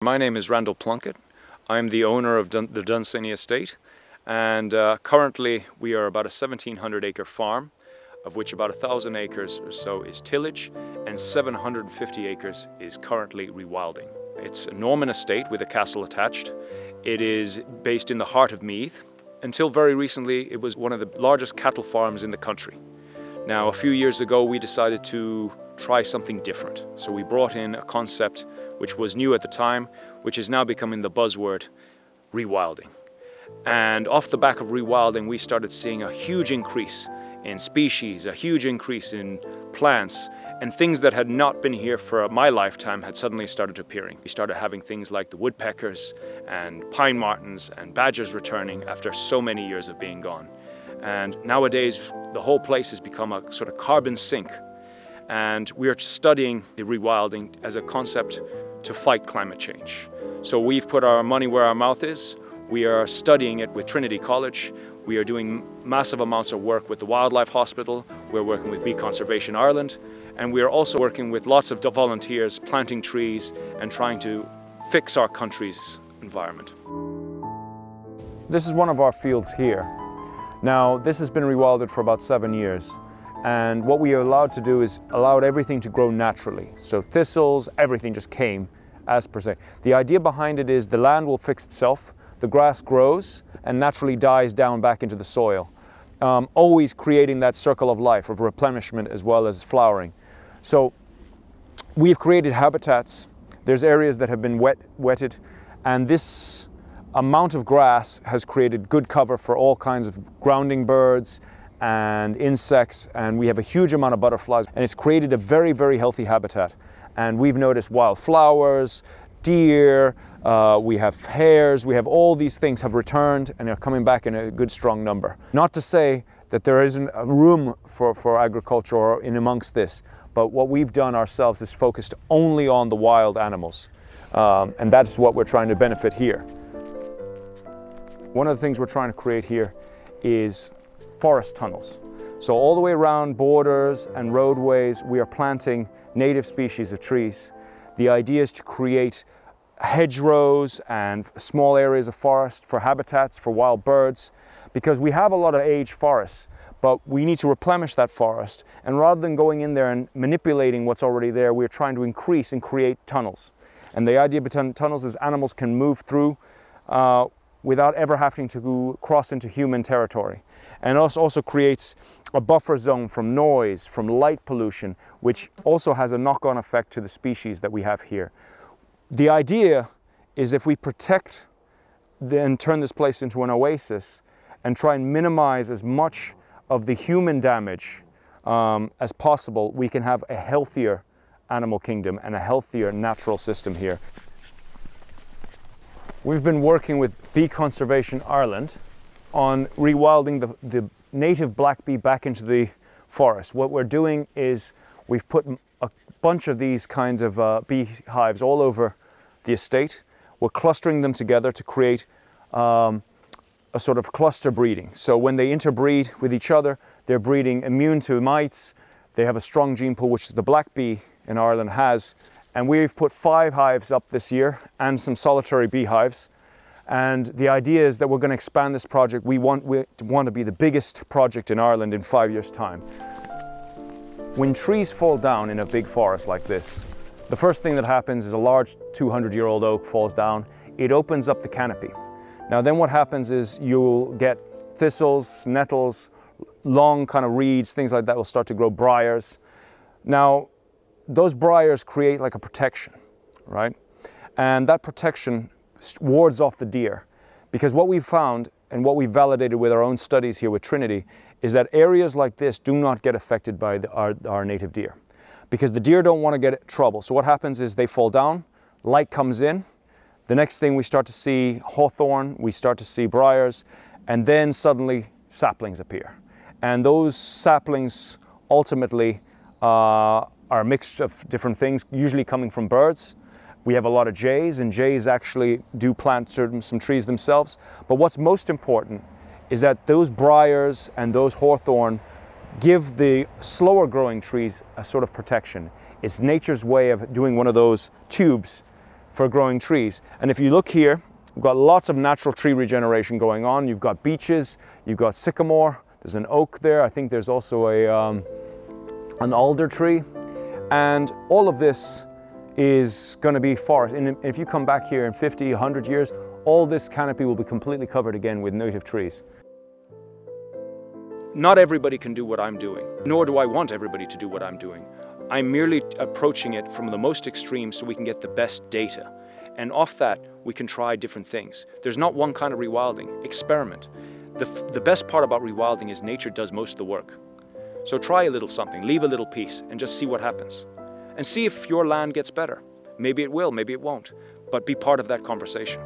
My name is Randal Plunkett. I'm the owner of the Dunsany Estate, and currently we are about a 1,700 acre farm, of which about 1,000 acres or so is tillage and 750 acres is currently rewilding. It's a Norman estate with a castle attached. It is based in the heart of Meath. Until very recently it was one of the largest cattle farms in the country. Now a few years ago we decided to try something different. So we brought in a concept which was new at the time, which is now becoming the buzzword, rewilding. And off the back of rewilding, we started seeing a huge increase in species, a huge increase in plants, and things that had not been here for my lifetime had suddenly started appearing. We started having things like the woodpeckers and pine martens and badgers returning after so many years of being gone. And nowadays, the whole place has become a sort of carbon sink. And we are studying the rewilding as a concept to fight climate change. So we've put our money where our mouth is. We are studying it with Trinity College. We are doing massive amounts of work with the Wildlife Hospital. We're working with Bee Conservation Ireland. And we are also working with lots of volunteers, planting trees and trying to fix our country's environment. This is one of our fields here. Now, this has been rewilded for about 7 years. And what we are allowed to do is allowed everything to grow naturally. So thistles, everything just came as per se. The idea behind it is the land will fix itself, the grass grows and naturally dies down back into the soil, always creating that circle of life, of replenishment as well as flowering. So we've created habitats. There's areas that have been wetted, and this amount of grass has created good cover for all kinds of grounding birds and insects, and we have a huge amount of butterflies, and it's created a very, very healthy habitat. And we've noticed wildflowers, deer, we have hares, we have all these things have returned and are coming back in a good strong number. Not to say that there isn't a room for agriculture or in amongst this, but what we've done ourselves is focused only on the wild animals, and that's what we're trying to benefit here. One of the things we're trying to create here is forest tunnels. So all the way around borders and roadways, we are planting native species of trees. The idea is to create hedgerows and small areas of forest for habitats for wild birds, because we have a lot of aged forests, but we need to replenish that forest. And rather than going in there and manipulating what's already there, we're trying to increase and create tunnels. And the idea behind tunnels is animals can move through without ever having to cross into human territory. And also creates a buffer zone from noise, from light pollution, which also has a knock-on effect to the species that we have here. The idea is if we protect and turn this place into an oasis and try and minimize as much of the human damage as possible, we can have a healthier animal kingdom and a healthier natural system here. We've been working with Bee Conservation Ireland on rewilding the native black bee back into the forest. What we're doing is we've put a bunch of these kinds of beehives all over the estate. We're clustering them together to create a sort of cluster breeding. So when they interbreed with each other, they're breeding immune to mites. They have a strong gene pool, which the black bee in Ireland has. And we've put 5 hives up this year and some solitary beehives. And the idea is that we're going to expand this project. We want to be the biggest project in Ireland in 5 years' time. When trees fall down in a big forest like this, the first thing that happens is a large 200-year-old oak falls down. It opens up the canopy. Now then what happens is you'll get thistles, nettles, long kind of reeds, things like that will start to grow, briars. Now those briars create like a protection, right? And that protection wards off the deer, because what we've found and what we've validated with our own studies here with Trinity is that areas like this do not get affected by our native deer, because the deer don't want to get trouble. So what happens is they fall down, light comes in, the next thing we start to see hawthorn, we start to see briars, and then suddenly saplings appear. And those saplings ultimately are a mix of different things, usually coming from birds. We have a lot of jays, and jays actually do plant some trees themselves. But what's most important is that those briars and those hawthorn give the slower growing trees a sort of protection. It's nature's way of doing one of those tubes for growing trees. And if you look here, we've got lots of natural tree regeneration going on. You've got beeches, you've got sycamore, there's an oak there. I think there's also an alder tree. And all of this is going to be forest. And if you come back here in 50, 100 years, all this canopy will be completely covered again with native trees. Not everybody can do what I'm doing, nor do I want everybody to do what I'm doing. I'm merely approaching it from the most extreme so we can get the best data. And off that, we can try different things. There's not one kind of rewilding. Experiment. The best part about rewilding is nature does most of the work. So try a little something, leave a little piece, and just see what happens. And see if your land gets better. Maybe it will, maybe it won't. But be part of that conversation.